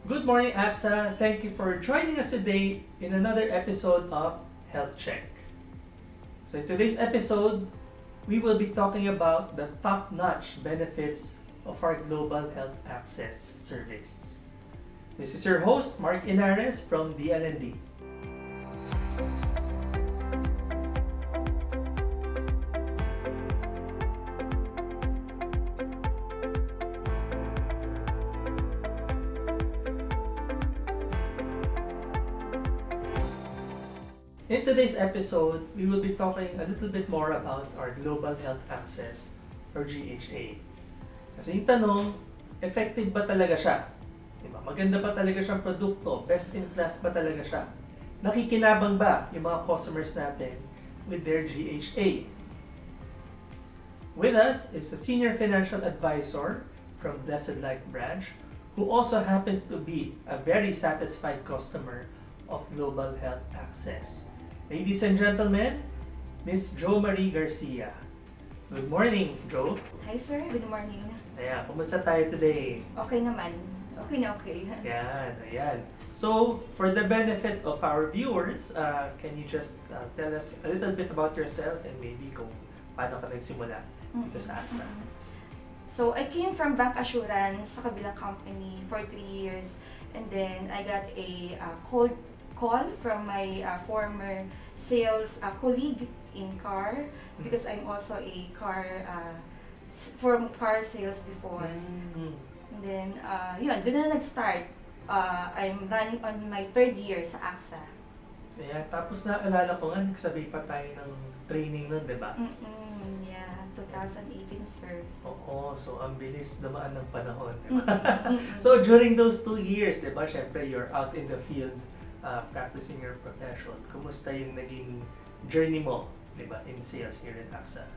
Good morning, AXA. Thank you for joining us today in another episode of Health Check. So, in today's episode, we will be talking about the top-notch benefits of our Global Health Access service. This is your host, Mark Inares from DLND. In today's episode, we will be talking a little bit more about our Global Health Access or GHA. Kasi yung tanong, effective ba talaga siya? Diba? Maganda ba talaga siyang produkto? Best in class ba talaga siya? Nakikinabang ba yung mga customers natin with their GHA? With us is a senior financial advisor from Blessed Life Branch who also happens to be a very satisfied customer of Global Health Access. Ladies and gentlemen, Miss Jo Marie Garcia. Good morning, Jo. Hi sir, good morning. Ayan, kumusta tayo today? Okay naman. Okay na okay. Ayan. So, for the benefit of our viewers, can you just tell us a little bit about yourself and maybe kung paano ka nagsimula dito sa AXA? So, I came from bank assurance sa kabilang company for 3 years. And then, I got a cold call from my former sales colleague in car because I'm also a from car sales before. And then, yun, doon na nag-start. I'm running on my 3rd year sa AXA. Ayan, tapos naalala ko nga, nagsabay pa tayo ng training nun, di ba? Yeah, 2018 sir. Oo, so ang bilis dumaan ng panahon, di ba? So during those 2 years, di ba, syempre you're out in the field practicing your profession. Kumusta yung naging journey mo, di ba, in sales here in AXA?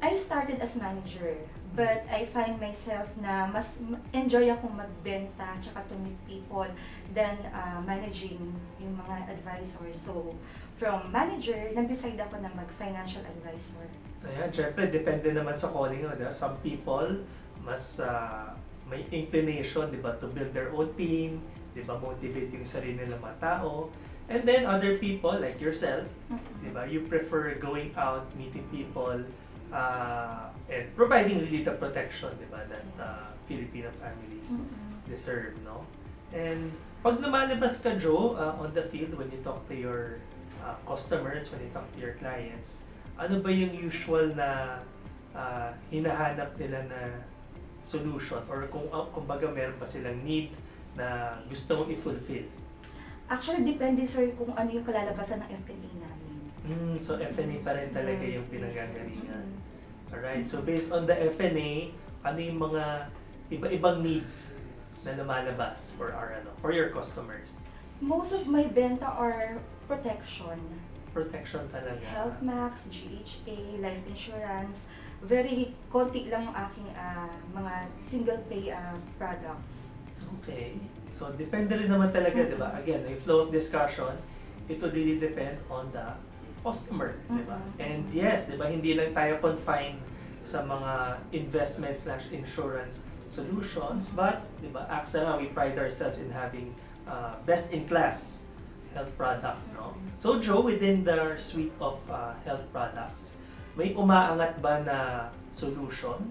I started as manager, but I find myself na mas enjoy akong magbenta tsaka to meet people than managing yung mga advisors. So, from manager, nag-decide ako na mag-financial advisor. Ayan, syempre, depende naman sa calling mo, di ba? Some people, mas may inclination, di ba, to build their own team, di ba, motivate yung sarili ng mga tao. And then, other people, like yourself, di ba, you prefer going out, meeting people, and providing really the protection, di ba, that Filipino families deserve, no? And pag lumalabas ka, Jo, on the field, when you talk to your customers, when you talk to your clients, ano ba yung usual na hinahanap nila na solution? Or kumbaga meron pa silang need na gusto mong i-fulfill? Actually, depende sir kung ano yung kalalabasan ng FNA namin. So FNA pa rin talaga yung Yes, pinanggagalingan. Alright, so based on the FNA, ano yung mga iba-ibang needs na lumalabas for for your customers? Most of my benta are protection. Protection talaga. Health Max, GHA, life insurance. Very konti lang yung aking mga single pay products. Okay. So depende rin naman talaga, di ba? Again, the flow of discussion, it would really depend on the customer, di ba? And yes, di ba, hindi lang tayo confined sa mga investment/insurance solutions, but di ba, AXA nga, we pride ourselves in having best-in-class health products, no? So Jo, within the suite of health products, may umaangat ba na solution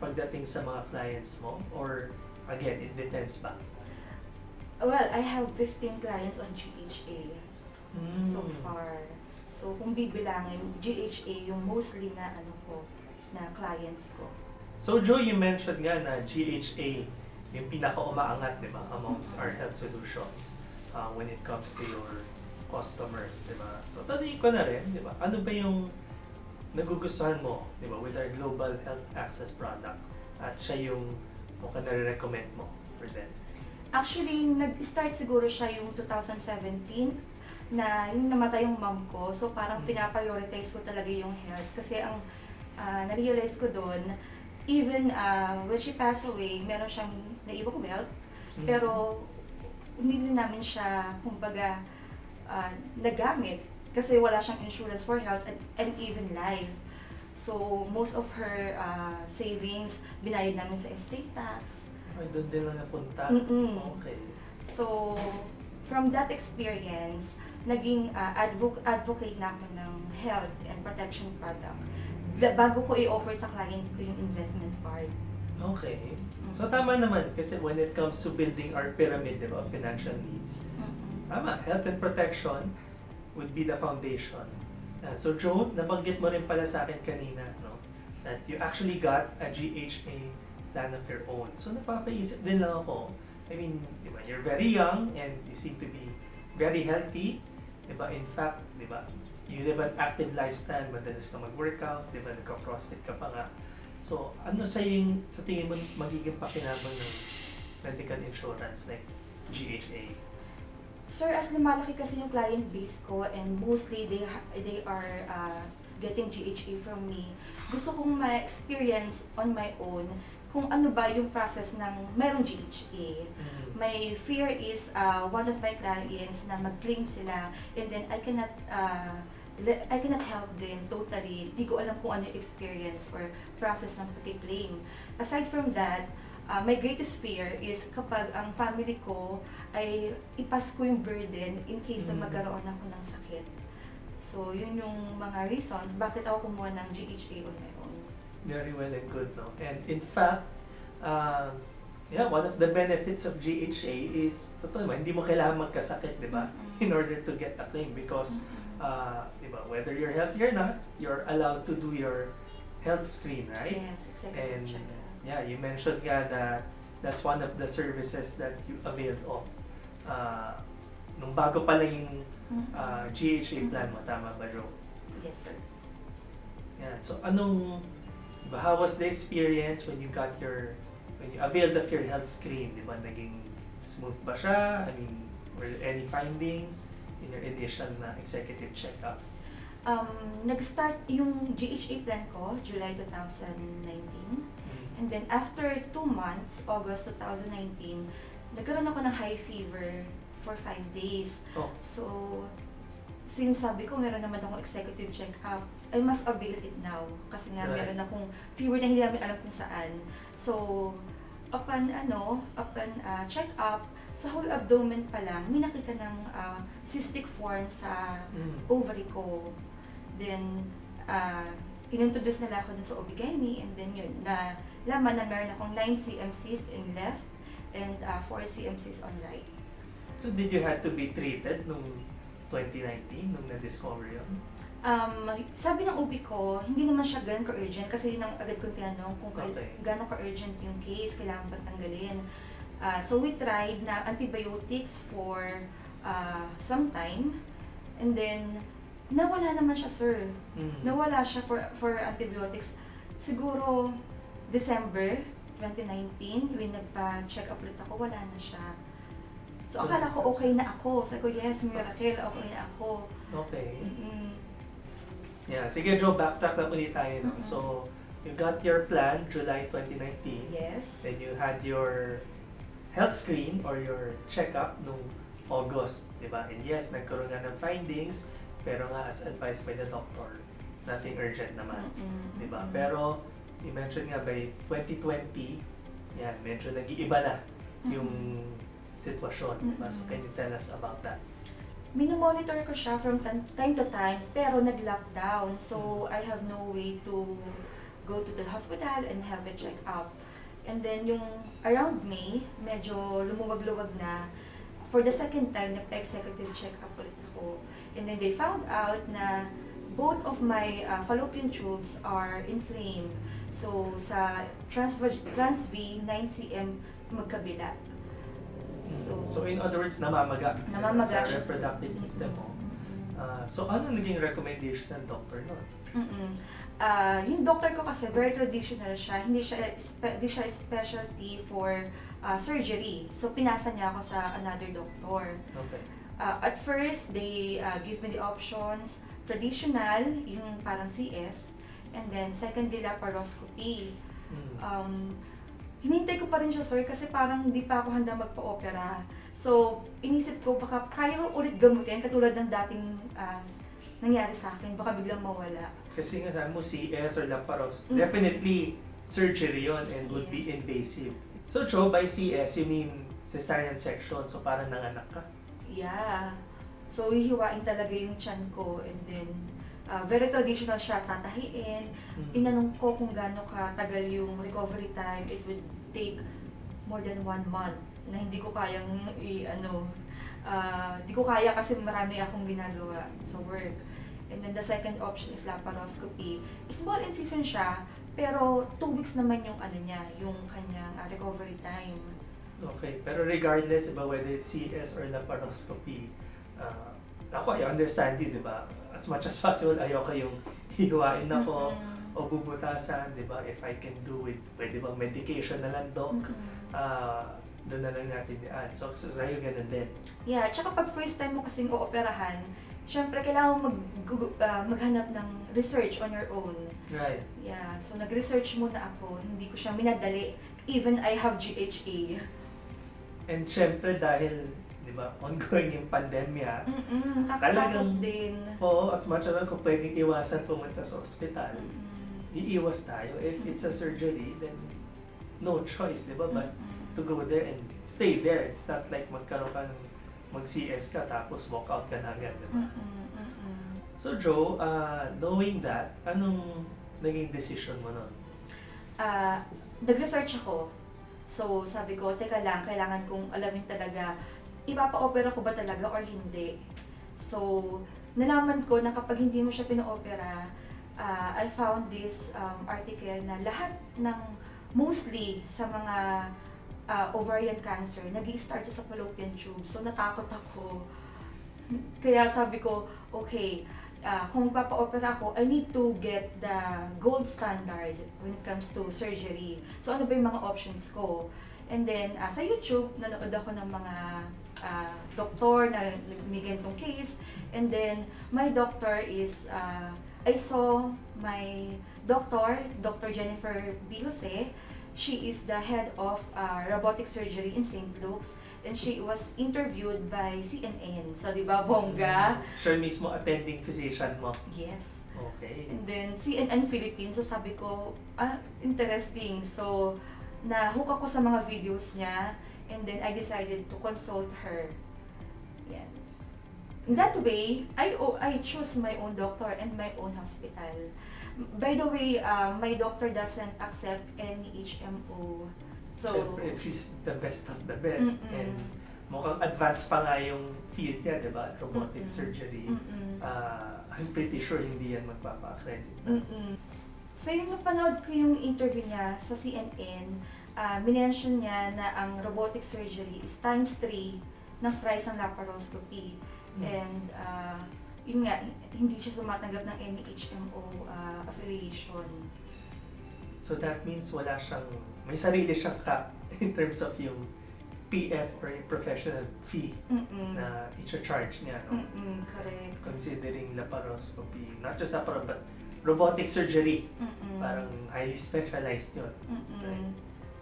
pagdating sa mga clients mo? Or again, it depends ba? Well, I have 15 clients of GHA so far. So, kung bibilangin, GHA yung mostly na na clients ko. So Jo, you mentioned nga na GHA yung pinaka-umaangat, di ba, amongst our health solutions when it comes to your customers, di ba? So, tanongin ko na rin, di ba, ano ba yung nagugustuhan mo, di ba, with our Global Health Access product at siya yung ka nare-recommend mo for them? Actually, nag-start siguro siya yung 2017 na yung namatay yung mom ko. So, parang pinaprioritize ko talaga yung health. Kasi ang na-realize ko doon, even when she passed away, meron siyang naiwang wealth. Pero, hindi din namin siya, kumbaga, nagamit. Kasi wala siyang insurance for health and even life. So, most of her savings, binayad namin sa estate tax. Ay, doon din lang napunta. Mm-mm. Okay. So, from that experience, naging advocate na ako ng health and protection product. Bago ko i-offer sa client ko yung investment part. Okay. So tama naman kasi when it comes to building our pyramid, di ba, of financial needs, tama, health and protection would be the foundation. So Joe, nabanggit mo rin pala sa akin kanina, no, that you actually got a GHA plan of your own. So napapaisip din lang ako, I mean, di ba, you're very young and you seem to be very healthy, di ba? In fact, di ba, you live an active lifestyle, madalas ka mag-workout, di ba, nagka-crossfit ka pa nga. So, ano sa tingin mo magiging pakinabang ng medical insurance like GHA? Sir, as lumalaki kasi yung client base ko and mostly they are getting GHA from me, gusto kong ma-experience on my own kung ano ba yung process ng merong GHA. My fear is one of my clients na mag-claim sila and then I cannot help them totally. Di ko alam kung ano yung experience or process ng pag-claim. Aside from that, my greatest fear is kapag ang family ko ay ipas ko yung burden in case na magkaroon ako ng sakit. So, yun yung mga reasons bakit ako kumuha ng GHA on my own. Very well and good, no? And in fact, one of the benefits of GHA is, totoo naman, hindi mo kailangan magkasakit, di ba? In order to get a claim because, di ba, whether you're healthy or not, you're allowed to do your health screen, right? Yes, executive And check-up. yeah, you mentioned nga that that's one of the services that you availed of. Nung bago pa lang yung GHA plan mo, tama ba, Joe? Yes, sir. Yeah. So how was the experience when you availed of your health screen? Di ba, naging smooth ba siya? I mean, were there any findings in your initial executive checkup? Nag-start yung GHA plan ko, July 2019. And then after 2 months, August 2019, nagkaroon ako ng high fever for 5 days. Oh. So, since sabi ko meron naman akong executive check-up, I must avail it now. Kasi nga Right. meron akong fever na hindi namin alam kung saan. So, upon check-up, sa whole abdomen pa lang, may nakita ng cystic form sa ovary ko. Then, inintroduce nila ako dun sa OB-GYN and then yun, na laman na meron akong 9 CMCs in left and 4 CMCs on right. So did you have to be treated nung 2019, nung na-discover yun? Sabi ng OB ko, hindi naman siya ganun ka-urgent kasi yun ang agad kong tinanong kung gano'n ka-urgent yung case, kailangan bang tanggalin. So we tried na antibiotics for some time and then nawala naman siya, sir. Nawala siya for antibiotics. Siguro December 2019, when nagpa-check up ulit ako, wala na siya. So akala ko okay na ako. Sabi ko, yes, miracle, okay na ako. Okay. Yeah, sige Joe, backtrack na ulit tayo. No? So, you got your plan July 2019. Yes. Then you had your health screen or your checkup nung August, di ba? And yes, nagkaroon nga ng findings, pero nga as advised by the doctor, nothing urgent naman, di ba? Pero, you mentioned nga by 2020, yan, medyo nag-iiba na yung sitwasyon, di ba? So, can you tell us about that? Minomonitor ko siya from time to time, pero nag-lockdown. So, I have no way to go to the hospital and have a check-up. And then, yung around May, medyo lumuwag-luwag na. For the second time, nagpa-executive check-up ulit ako. And then, they found out na both of my fallopian tubes are inflamed. So, sa trans-V 9cm magkabila. So in other words, namamaga sa siya. reproductive system mo. So ano naging recommendation ng doctor nun? Yung doctor ko kasi very traditional siya, hindi siya specialty for surgery. So pinasa niya ako sa another doctor. Okay. At first, they give me the options, traditional, yung parang CS, and then secondly, laparoscopy. Hinintay ko pa rin siya, sir, kasi parang hindi pa ako handa magpa-opera. So, inisip ko, baka kaya ko ulit gamutin, katulad ng dating nangyari sa akin, baka biglang mawala. Kasi nga sabi mo, CS or laparos, definitely surgery yon and would be invasive. So, Joe, by CS, you mean cesarean section. So, parang nanganak ka. Yeah. So, hihiwain talaga yung tiyan ko and then very traditional siya, tatahiin. Tinanong ko kung gaano katagal yung recovery time. It would take more than 1 month na hindi ko kayang hindi ko kaya kasi marami akong ginagawa sa work. And then the second option is laparoscopy. Small incision siya, pero 2 weeks naman yung yung kanyang recovery time. Okay, pero regardless diba, whether it's CS or laparoscopy, ako, I understand you, di ba? As much as possible, ayoko yung hihiwain ako o bubutasan, di ba? If I can do it, pwede bang medication na lang, doc? Doon na lang natin yan. So sa'yo ganun din. Yeah, tsaka pag first time mo kasing ooperahan, syempre kailangan maghanap ng research on your own. Right. Yeah, so nag-research muna ako, hindi ko siya minadali. Even I have GHA. And syempre dahil, di ba, ongoing yung pandemya, Nakakatakot din. Oo, as much as kung pwedeng iwasan pumunta sa ospital, iiwas tayo. If it's a surgery, then no choice, di ba? But to go there and stay there. It's not like magkaroon ka ng mag-CS ka tapos walk out ka na agad, di ba? So Joe, knowing that, anong naging decision mo nun? Nag-research ako. So sabi ko, teka lang, kailangan kong alamin talaga, ipapa-opera ko ba talaga or hindi? So, nalaman ko na kapag hindi mo siya pina-opera, I found this article na lahat ng mostly sa mga ovarian cancer, nag-i-start sa fallopian tube. So, natakot ako. Kaya sabi ko, okay, kung magpapa-opera ako, I need to get the gold standard when it comes to surgery. So, ano ba yung mga options ko? And then, sa YouTube, nanood ako ng mga doktor na may ganitong case. And then, my doctor is, I saw my doctor, Dr. Jennifer B. Jose. She is the head of robotic surgery in St. Luke's. And she was interviewed by CNN. So, di ba, bongga? Siya mismo attending physician mo? Yes. Okay. And then, CNN Philippines. So, sabi ko, interesting. So, na-hook ako sa mga videos niya. And then, I decided to consult her. Yeah. In that way, I choose my own doctor and my own hospital. By the way, my doctor doesn't accept any HMO. So, siyempre, if she's the best of the best, and mukhang advanced pa nga yung field niya, di ba? Robotic surgery. I'm pretty sure hindi yan magpapa-accredit. So, yung napanood ko yung interview niya sa CNN, minention niya na ang robotic surgery is times 3 ng price ng laparoscopy. And, yun nga, hindi siya sumatanggap ng any HMO affiliation. So that means wala siyang, may sarili siyang cap in terms of yung PF or yung professional fee na i-charge niya, no? Correct. Considering laparoscopy, not just but robotic surgery, parang highly specialized yun. Right?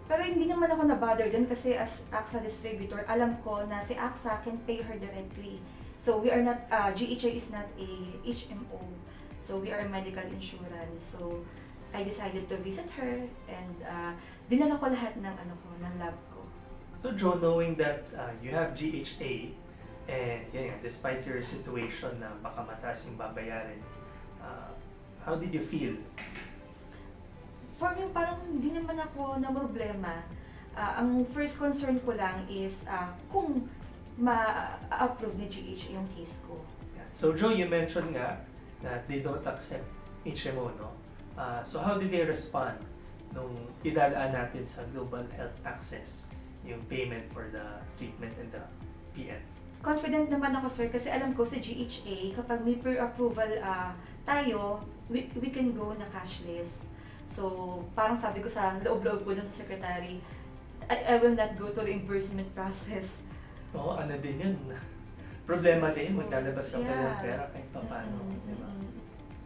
Pero hindi naman ako na-bother dun kasi as AXA distributor, alam ko na si AXA can pay her directly. So we are not, GHA is not a HMO. So we are a medical insurance. So I decided to visit her and dinala ko lahat ng ng lab ko. So Joe, knowing that you have GHA and despite your situation na baka mataas yung babayarin, how did you feel? For me, parang hindi naman ako na problema. Ang first concern ko lang is kung ma-approve ni GHA yung case ko. Yeah. So Joe, you mentioned nga that they don't accept HMO, no? So how did they respond nung idalaan natin sa Global Health Access yung payment for the treatment and the PF? Confident naman ako, sir, kasi alam ko sa GHA, kapag may pre-approval tayo, we can go na cashless. So, parang sabi ko sa loob-loob ko dun sa secretary, I will not go to reimbursement process. Oo, ano din yun. Problema din, maglalabas ka pa ng pera kahit pa paano. Diba?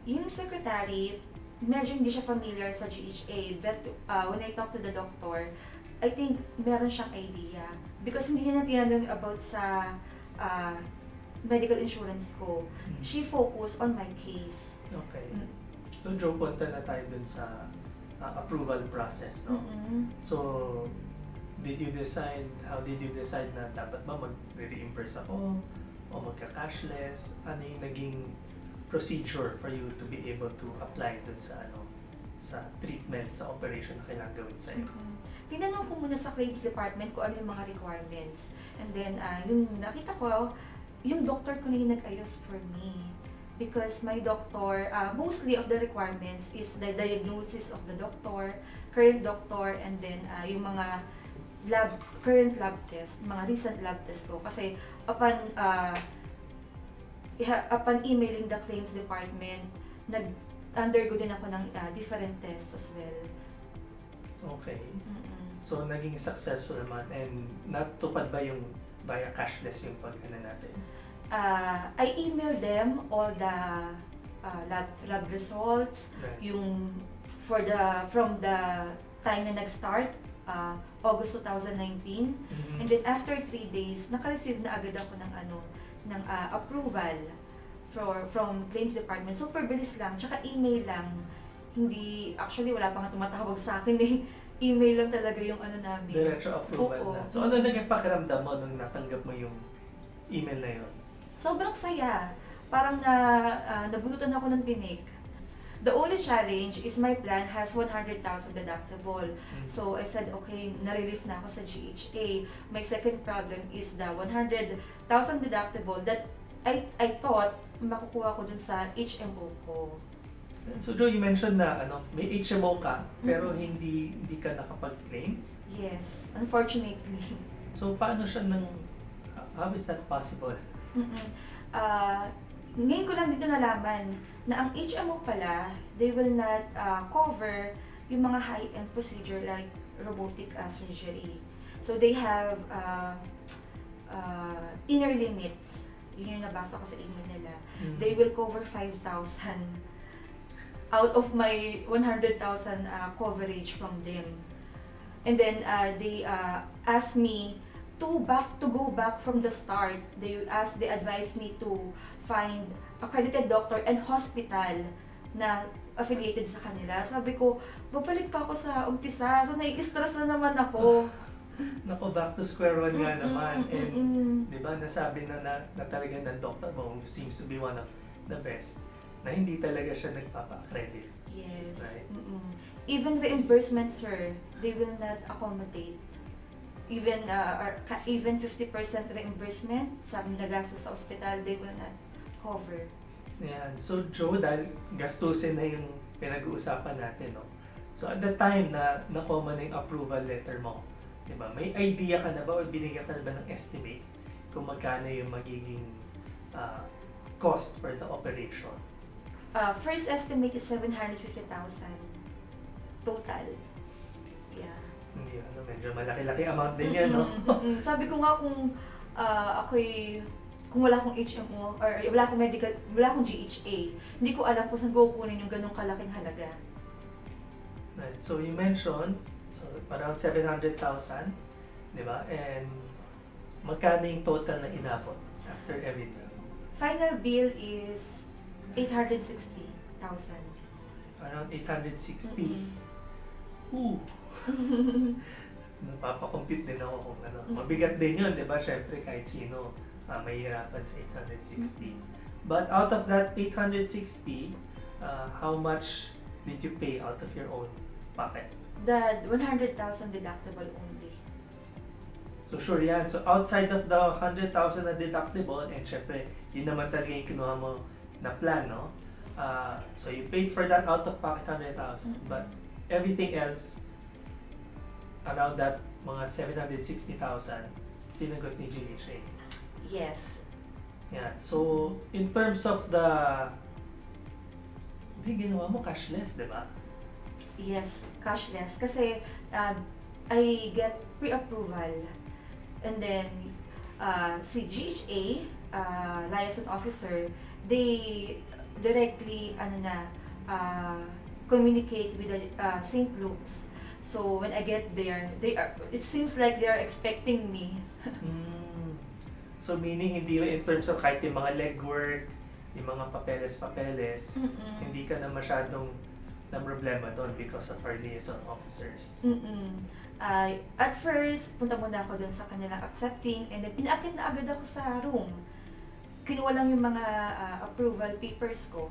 Yung secretary, medyo hindi siya familiar sa GHA, but when I talk to the doctor, I think meron siyang idea. Because hindi niya tinanong about sa medical insurance ko. She focused on my case. Okay. So Joe, punta na tayo dun sa approval process, no? So, how did you decide na dapat ba mag-reimburse ako o magka-cashless? Ano yung naging procedure for you to be able to apply dun sa sa treatment, sa operation na kailangan gawin sa'yo? Tinanong ko muna sa claims department kung ano yung mga requirements. And then, yung nakita ko, yung doctor ko na yung nag-ayos for me. Because my doctor, mostly of the requirements is the diagnosis of the doctor, current doctor, and then yung mga current lab test, mga recent lab test ko. Kasi upon emailing the claims department, nag-undergo din ako ng different tests as well. Okay. So, naging successful naman and natupad ba yung via cashless yung pagkana natin? I emailed them all the lab results, Right. yung from the time na nag-start, August 2019. Mhm. And then after 3 days, naka-receive na agad ako ng approval from claims department. Super bilis lang, tsaka email lang. Hindi, actually wala pa nga tumatawag sa akin eh. Email lang talaga yung namin. Diretso approval Oo. na. So, ano naging pakiramdam mo nung natanggap mo yung email na yun? Sobrang saya. Parang nabulutan ako ng tinik. The only challenge is my plan has 100,000 deductible. So I said, okay, na-relief na ako sa GHA. My second problem is the 100,000 deductible that I thought makukuha ko dun sa HMO ko. So, Joe, you mentioned na may HMO ka, pero hindi ka nakapag-claim. Yes, unfortunately. So, paano siya how is that possible? Ngayon ko lang dito nalaman na ang HMO pala, they will not cover yung mga high-end procedure like robotic surgery. So they have inner limits. Yun yung nabasa ko sa email nila. They will cover 5,000 out of my 100,000 coverage from them. And then they asked me to go back from the start. They advised me to find accredited doctor and hospital na affiliated sa kanila. Sabi ko, babalik pa ako sa umpisa. So nai-stress na naman ako. Nako, back to square one nga naman. And di ba, nasabi na talaga ng doctor mo, who seems to be one of the best, na hindi talaga siya nagpapa-accredit. Yes. Right? Even reimbursement, sir, they will not accommodate. Even 50% reimbursement sa nagastos sa ospital, they will not cover. Yan. So, Joe, dahil gastusin na yung pinag-uusapan natin, no? So, at the time na nakuha na yung approval letter mo, di ba, may idea ka na ba o binigyan ka na ba ng estimate kung magkano yung magiging cost for the operation? First estimate is 750,000 total. Yeah. Hindi, medyo malaki-laki amount din yan, no? Sabi ko nga kung kung wala akong HMO or wala akong GHA, hindi ko alam kung saan ko kukunin yung ganong kalaking halaga. Right. So, you mentioned, around 700,000, di ba? And magkano yung total na inabot after everything? Final bill is 860,000. Around 860. Ooh! Napapakompute din ako kung mabigat din yun, di ba? Siyempre, kahit sino mahihirapan sa 860. But out of that 860, how much did you pay out of your own pocket? The 100,000 deductible only. So sure yan. So outside of the 100,000 na deductible, and syempre, yun naman talaga yung kinuha mo na plan, no? So you paid for that out of pocket 100,000, but everything else around that mga 760,000 sinagot ni GHA. Yes. Yeah. So in terms of the ginawa mo cashless, di ba? Yes, cashless. Kasi I get pre-approval. And then si GHA, liaison officer, they directly communicate with the St. Luke's. So when I get there, it seems like they are expecting me. So meaning hindi in terms of kahit yung mga legwork, yung mga papeles, hindi ka na masyadong na problema doon because of our liaison officers. At first, punta muna ako dun sa kanilang accepting, and then pinaakyat na agad ako sa room. Kinuha lang yung mga approval papers ko.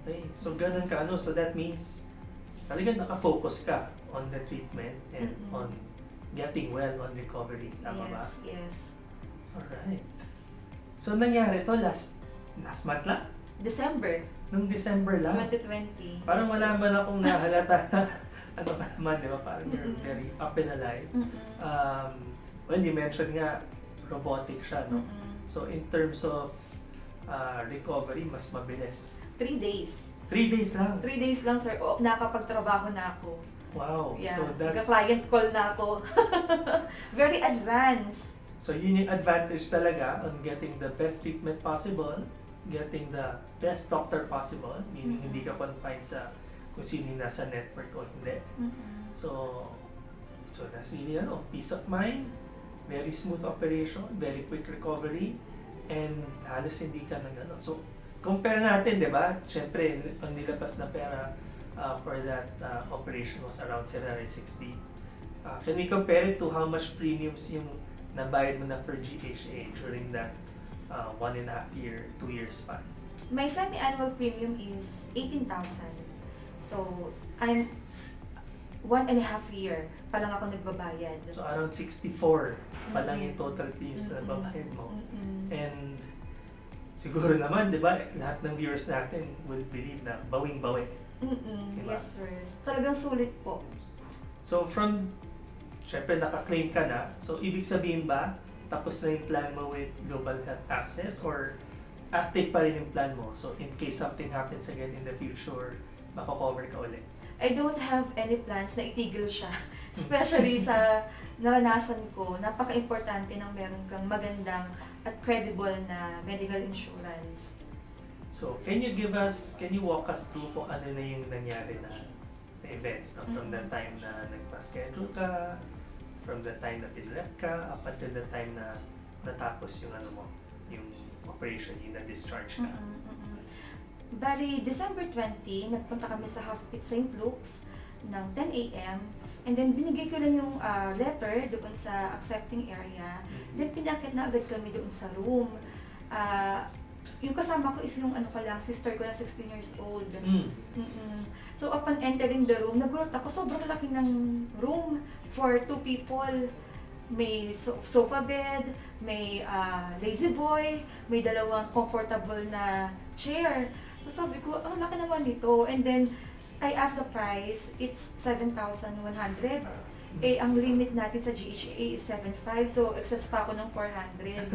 Okay. So, ganun ka, ano? So, that means, talagang nakafocus ka on the treatment and on getting well, on recovery. Tama ba? Yes. Alright. So, nangyari to last month lang? December Nung December lang? 2020. Parang Yes, wala sir. man akong nahalata na ano ka naman, di ba? Parang you're very up and alive. Well, you mentioned nga, robotic siya, no? So, in terms of recovery, mas mabilis. 3 days. 3 days lang? 3 days lang, sir. O, nakapagtrabaho na ako. Wow. Yeah. So, that's... Client call na ako. Very advanced. So, yun yung advantage talaga on getting the best treatment possible, getting the best doctor possible, meaning hindi ka confined sa kung sino yung nasa network o hindi. So that's really peace of mind, very smooth operation, very quick recovery, and halos hindi ka So, compare natin, di ba? Siyempre, ang nilabas na pera for that operation was around 760. Can we compare it to how much premiums yung nabayad mo na for GHA during that 1.5 year, 2 years span? My semi-annual premium is 18,000. So, I'm 1.5 year pa lang ako nagbabayad. So, around 64 pa lang yung total premiums na nababayad mo. And siguro naman, di ba, lahat ng viewers natin would believe na bawing-bawi. Diba? Yes, sir. Talagang sulit po. So, syempre naka-claim ka na. So, ibig sabihin ba, tapos na yung plan mo with Global Health Access or active pa rin yung plan mo? So, in case something happens again in the future, mako-cover ka ulit. I don't have any plans na itigil siya. Especially sa naranasan ko, napaka-importante ng meron kang magandang at credible na medical insurance. So, can you walk us through kung ano na yung nangyari na events, no? From the time na nagpa-schedule ka, from the time na pinleft ka, up until the time na natapos yung yung operation, yung na-discharge ka. Bali, December 20, nagpunta kami sa Hospital St. Luke's ng 10 a.m. And then binigay ko lang yung letter doon sa accepting area. Then pinakit na agad kami doon sa room. Yung kasama ko is yung sister ko na 16 years old. So upon entering the room, nagulat ako, sobrang laki ng room for 2 people. May sofa bed, may lazy boy, may 2 comfortable na chair. So sabi ko, ang laki naman nito. And then, I asked the price, it's 7,100. Ang limit natin sa GHA is 7,500, so excess pa ako ng 400.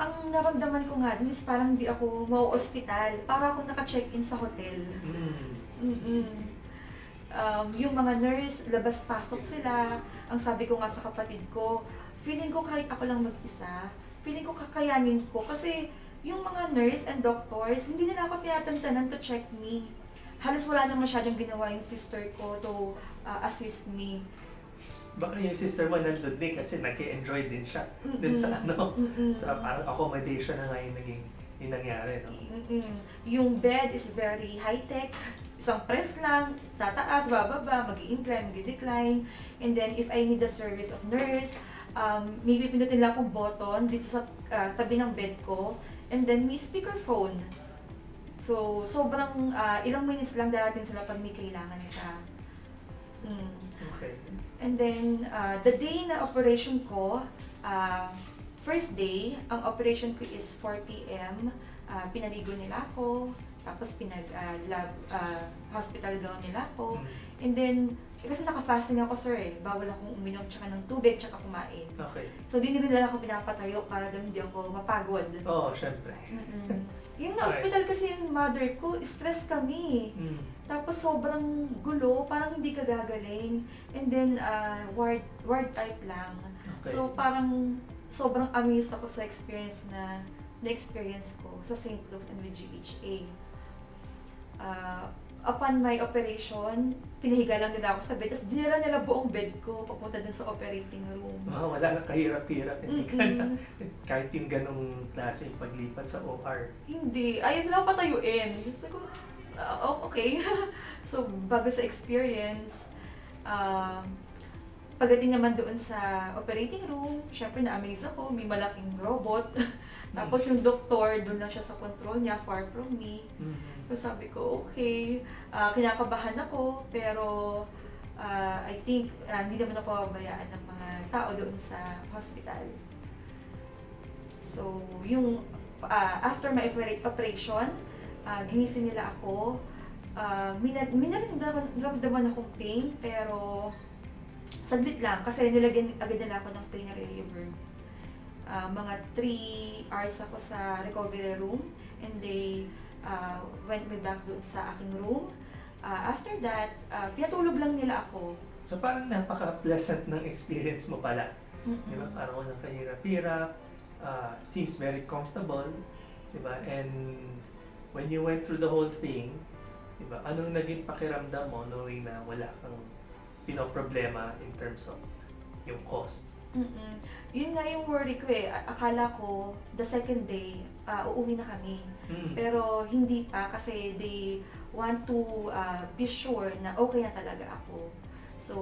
Ang naramdaman ko nga din is parang hindi ako mau-hospital. Para ako naka-check-in sa hotel. Yung mga nurse, labas-pasok sila. Ang sabi ko nga sa kapatid ko, feeling ko kahit ako lang mag-isa, feeling ko kakayanin ko. Kasi yung mga nurse and doctors, hindi nila ako tinatantanan to check me. Halos wala nang masyadong ginawa yung sister ko to assist me. Baka yung sister mo nandun din kasi nag-enjoy din siya dun sa sa parang accommodation na nga yung nangyari, no? Yung bed is very high-tech. Isang press lang, tataas, bababa, mag-i-incline, mag-i-decline. And then if I need the service of nurse, maybe pinutin lang akong button dito sa tabi ng bed ko. And then may speakerphone. So, sobrang ilang minutes lang darating sila pag may kailangan ka. Okay. And then, the day na operation ko, first day, ang operation ko is 4 p.m. Pinaligo nila ako, tapos hospital gown nila ako. And then, kasi naka-fasting ako, sir, bawal akong uminom tsaka ng tubig tsaka kumain. Okay. So, di nila ako pinapatayo para doon hindi ako mapagod. Oo, syempre. Yung na-hospital kasi yung mother ko, stress kami. Tapos sobrang gulo, parang hindi ka gagaling. And then, ward type lang. Okay. So parang sobrang amazed ako sa experience na-experience ko sa St. Luke's and with GHA. Upon my operation, pinahiga lang nila ako sa bed, tapos dinala nila buong bed ko papunta dun sa operating room. Wala na kahirap-hirap. Hindi ka na, kahit yung ganong klase yung paglipat sa OR. Hindi. Ayaw nila patayuin. Sabi ko, okay. So, bago sa experience, pagdating naman doon sa operating room, syempre na-amaze ako, may malaking robot. Tapos yung doktor, doon lang siya sa control niya, far from me. So sabi ko, okay, kinakabahan ako, pero I think hindi naman ako pabayaan ng mga tao doon sa hospital. So, yung after my operation, ginising nila ako. May naramdaman akong pain, pero saglit lang kasi nilagyan agad nila ako ng pain reliever. Mga 3 hours ako sa recovery room and they went me back doon sa aking room. After that, pinatulog lang nila ako. So parang napaka-pleasant ng experience mo pala. Di ba? Parang walang kahirap-hirap. Seems very comfortable. Di ba? And when you went through the whole thing, di ba? Anong naging pakiramdam mo knowing na wala kang pinoproblema in terms of yung cost? Yun nga yung worry ko eh. Akala ko, the second day, uuwi na kami. Pero hindi pa kasi they want to be sure na okay na talaga ako. So,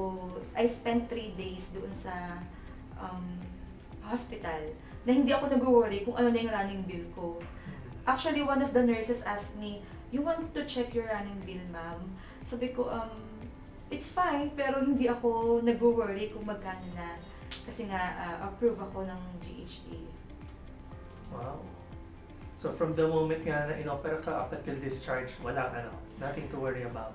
I spent 3 days doon sa hospital na hindi ako nag-worry kung ano na yung running bill ko. Actually, one of the nurses asked me, "You want to check your running bill, ma'am?" Sabi ko, it's fine, pero hindi ako nag-worry kung magkano na. Kasi nga, approve ako ng GHA. Wow. So from the moment nga na inopera ka up until discharge, wala nothing to worry about.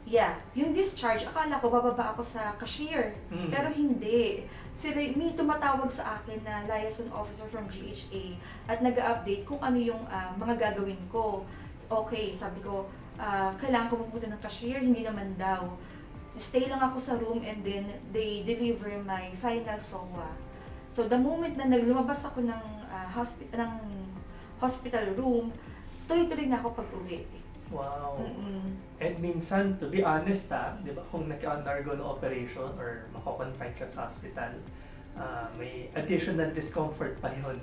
Yeah, yung discharge, akala ko bababa ako sa cashier. Pero hindi. Sila, may tumatawag sa akin na liaison officer from GHA at nag-update kung ano yung mga gagawin ko. Okay, sabi ko, kailangan ko mapunta ng cashier, hindi naman daw. Stay lang ako sa room and then they deliver my final SOA. So the moment na lumabas ako ng hospital room, tuloy-tuloy na ako pag-uwi. Wow. And minsan, to be honest di ba, kung nag-undergo ng operation or mako-confine ka sa hospital, may additional discomfort pa yun.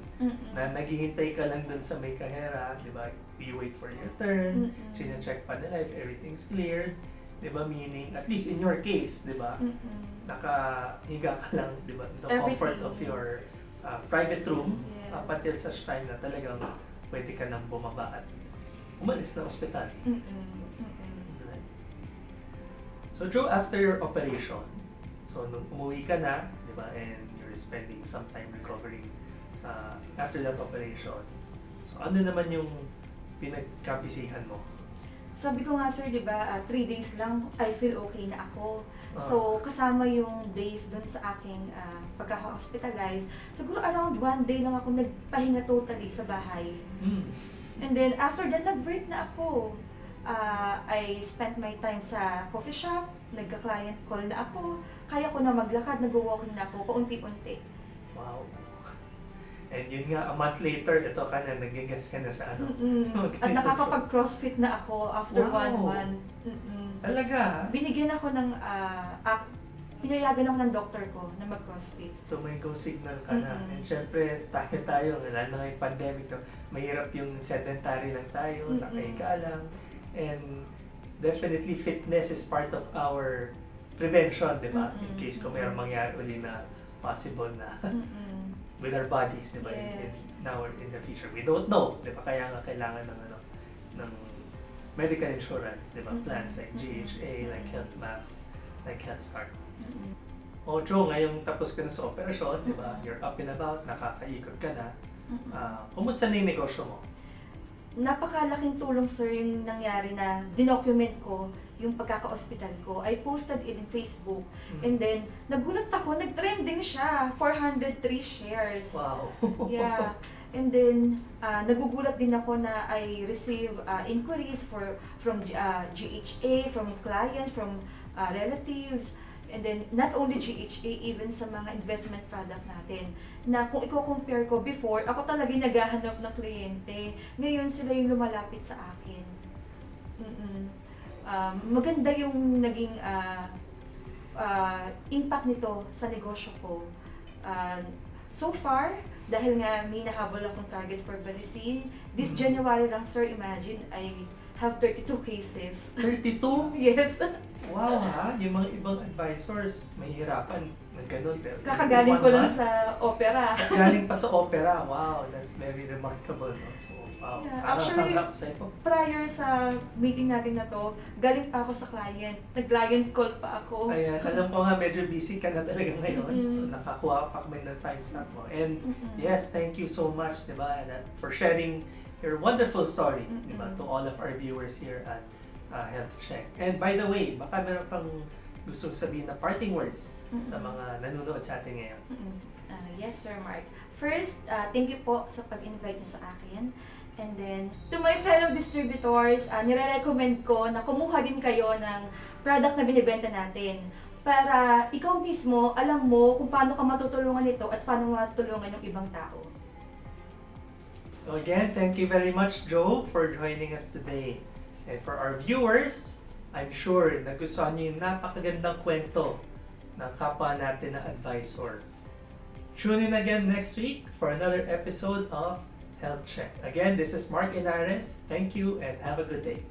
Na naghihintay ka lang dun sa may kahera, di ba? You wait for your turn, check pa nila if everything's cleared. Di ba? Meaning, at least in your case, di ba? Nakahiga ka lang, di ba? In the comfort of your private room, up until such time na talagang pwede ka nang bumaba at umalis na ospital. Right? So, Joe, after your operation, so nung umuwi ka na, di ba? And you're spending some time recovering after that operation. So, ano naman yung pinagkabisihan mo? Sabi ko nga sir, di ba, 3 days lang, I feel okay na ako. So, kasama yung days dun sa aking pagka-hospitalize, siguro around 1 day lang ako nagpahinga totally sa bahay. And then, after that, nag-break na ako. I spent my time sa coffee shop, nagka-client call na ako, kaya ko na maglakad, nag-walking na ako, paunti-unti. Wow. And yun nga, a month later, ito ka na, nagigas ka na sa ano. At nakakapag-crossfit na ako after 1 month. Talaga? Binigyan ako ng, pinayagan ako ng doktor ko na mag-crossfit. So may go signal ka na. And syempre, tayo, lalo na ngayong pandemic, mahirap yung sedentary lang tayo, nakahiga lang. And definitely, fitness is part of our prevention, di ba? In case kung mayroong mangyari uli na possible na with our bodies, di ba? Yes. Now in the future. We don't know, di ba? Kaya nga kailangan ng medical insurance, di ba? Plans like GHA, like Health Max, like Health Start. O Joe, ngayong tapos ka na sa operasyon, di ba? You're up and about, nakakaikot ka na. Kumusta na yung negosyo mo? Napakalaking tulong sir yung nangyari na dinocument ko yung pagkaka-hospital ko. I posted it in Facebook and then nagulat ako, nag-trending siya, 403 shares. Wow! Yeah. And then nagugulat din ako na I receive inquiries from GHA, from clients, from relatives. And then, not only GHA, even sa mga investment product natin, na kung i-compare ko before, ako talaga yung naghahanap ng kliyente. Ngayon, sila yung lumalapit sa akin. Maganda yung naging impact nito sa negosyo ko. So far, dahil nga may nahabol akong target for Balisin, this January lang, sir, imagine, I have 32 cases. 32? Yes. Wow ha, yung mga ibang advisors, mahihirapan ng ganun. Pero Kakagaling ko lang one, sa opera. galing pa sa opera. Wow, that's very remarkable. No? So, wow. Yeah, Parang actually, hanggang sa'yo. Prior sa meeting natin na to, galing pa ako sa client. Nag-client call pa ako. Ayan, alam ko nga medyo busy ka na talaga ngayon. Mm-mm. So, nakakuha pa kami ng time slot mo. And Mm-mm. yes, thank you so much, di ba, for sharing your wonderful story, di ba, Mm-mm. to all of our viewers here at Health Check. And by the way, baka meron kang gustong sabihin na parting words sa mga nanonood sa atin ngayon. Yes, Sir Mark. First, thank you po sa pag-invite niyo sa akin. And then, to my fellow distributors, nire-recommend ko na kumuha din kayo ng product na binibenta natin para ikaw mismo, alam mo kung paano ka matutulungan ito at paano matutulungan yung ibang tao. So again, thank you very much, Joe, for joining us today. And for our viewers, I'm sure nagustuhan niyo yung napakagandang kwento ng kapwa natin na advisor. Tune in again next week for another episode of Health Check. Again, this is Mark Inares. Thank you and have a good day.